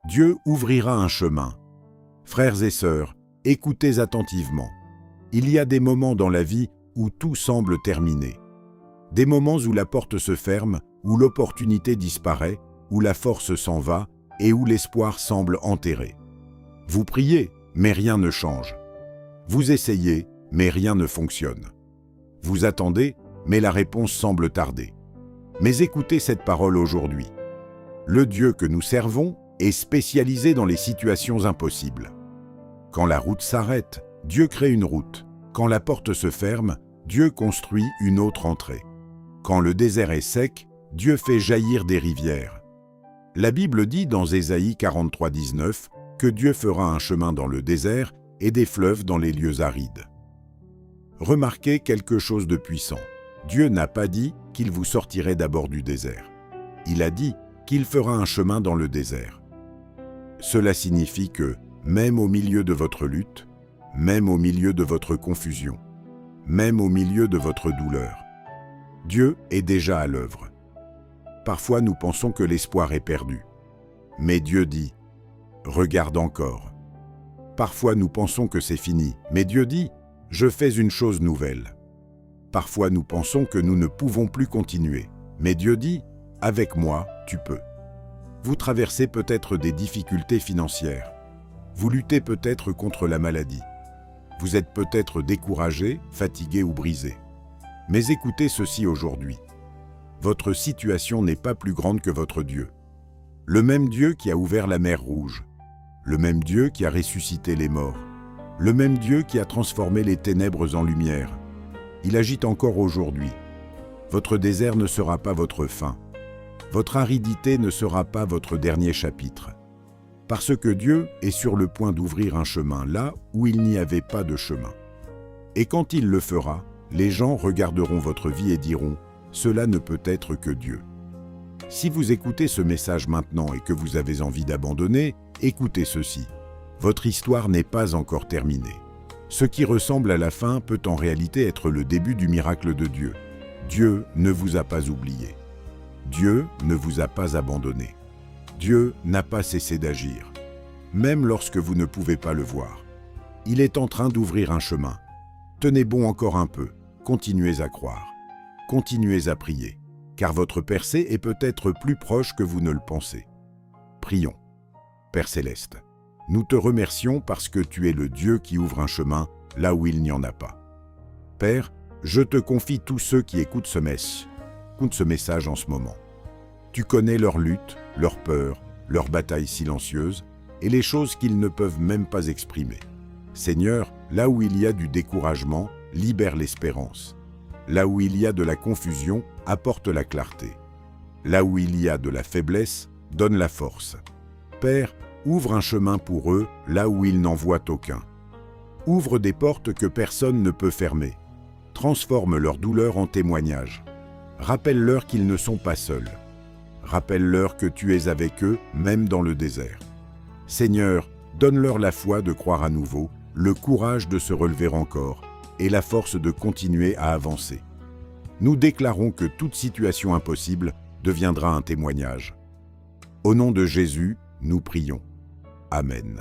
Dieu ouvrira un chemin. Frères et sœurs, écoutez attentivement. Il y a des moments dans la vie où tout semble terminé. Des moments où la porte se ferme, où l'opportunité disparaît, où la force s'en va et où l'espoir semble enterré. Vous priez, mais rien ne change. Vous essayez, mais rien ne fonctionne. Vous attendez, mais la réponse semble tarder. Mais écoutez cette parole aujourd'hui. Le Dieu que nous servons est spécialisé dans les situations impossibles. Quand la route s'arrête, Dieu crée une route. Quand la porte se ferme, Dieu construit une autre entrée. Quand le désert est sec, Dieu fait jaillir des rivières. La Bible dit dans Ésaïe 43:19 que Dieu fera un chemin dans le désert et des fleuves dans les lieux arides. Remarquez quelque chose de puissant. Dieu n'a pas dit qu'il vous sortirait d'abord du désert. Il a dit qu'il fera un chemin dans le désert. Cela signifie que, même au milieu de votre lutte, même au milieu de votre confusion, même au milieu de votre douleur, Dieu est déjà à l'œuvre. Parfois nous pensons que l'espoir est perdu. Mais Dieu dit « Regarde encore ». Parfois nous pensons que c'est fini, mais Dieu dit « Je fais une chose nouvelle ». Parfois nous pensons que nous ne pouvons plus continuer, mais Dieu dit « Avec moi, tu peux ». Vous traversez peut-être des difficultés financières. Vous luttez peut-être contre la maladie. Vous êtes peut-être découragé, fatigué ou brisé. Mais écoutez ceci aujourd'hui. Votre situation n'est pas plus grande que votre Dieu. Le même Dieu qui a ouvert la mer Rouge, le même Dieu qui a ressuscité les morts, le même Dieu qui a transformé les ténèbres en lumière. Il agit encore aujourd'hui. Votre désert ne sera pas votre fin. Votre aridité ne sera pas votre dernier chapitre. Parce que Dieu est sur le point d'ouvrir un chemin là où il n'y avait pas de chemin. Et quand il le fera, les gens regarderont votre vie et diront « Cela ne peut être que Dieu ». Si vous écoutez ce message maintenant et que vous avez envie d'abandonner, écoutez ceci. Votre histoire n'est pas encore terminée. Ce qui ressemble à la fin peut en réalité être le début du miracle de Dieu. Dieu ne vous a pas oublié. Dieu ne vous a pas abandonné. Dieu n'a pas cessé d'agir, même lorsque vous ne pouvez pas le voir. Il est en train d'ouvrir un chemin. Tenez bon encore un peu, continuez à croire. Continuez à prier, car votre percée est peut-être plus proche que vous ne le pensez. Prions. Père Céleste, nous te remercions parce que tu es le Dieu qui ouvre un chemin là où il n'y en a pas. Père, je te confie tous ceux qui écoutent ce message en ce moment. Tu connais leurs luttes, leurs peurs, leurs batailles silencieuses et les choses qu'ils ne peuvent même pas exprimer. Seigneur, là où il y a du découragement, libère l'espérance. Là où il y a de la confusion, apporte la clarté. Là où il y a de la faiblesse, donne la force. Père, ouvre un chemin pour eux là où ils n'en voient aucun. Ouvre des portes que personne ne peut fermer. Transforme leur douleur en témoignage. Rappelle-leur qu'ils ne sont pas seuls. Rappelle-leur que tu es avec eux, même dans le désert. Seigneur, donne-leur la foi de croire à nouveau, le courage de se relever encore et la force de continuer à avancer. Nous déclarons que toute situation impossible deviendra un témoignage. Au nom de Jésus, nous prions. Amen.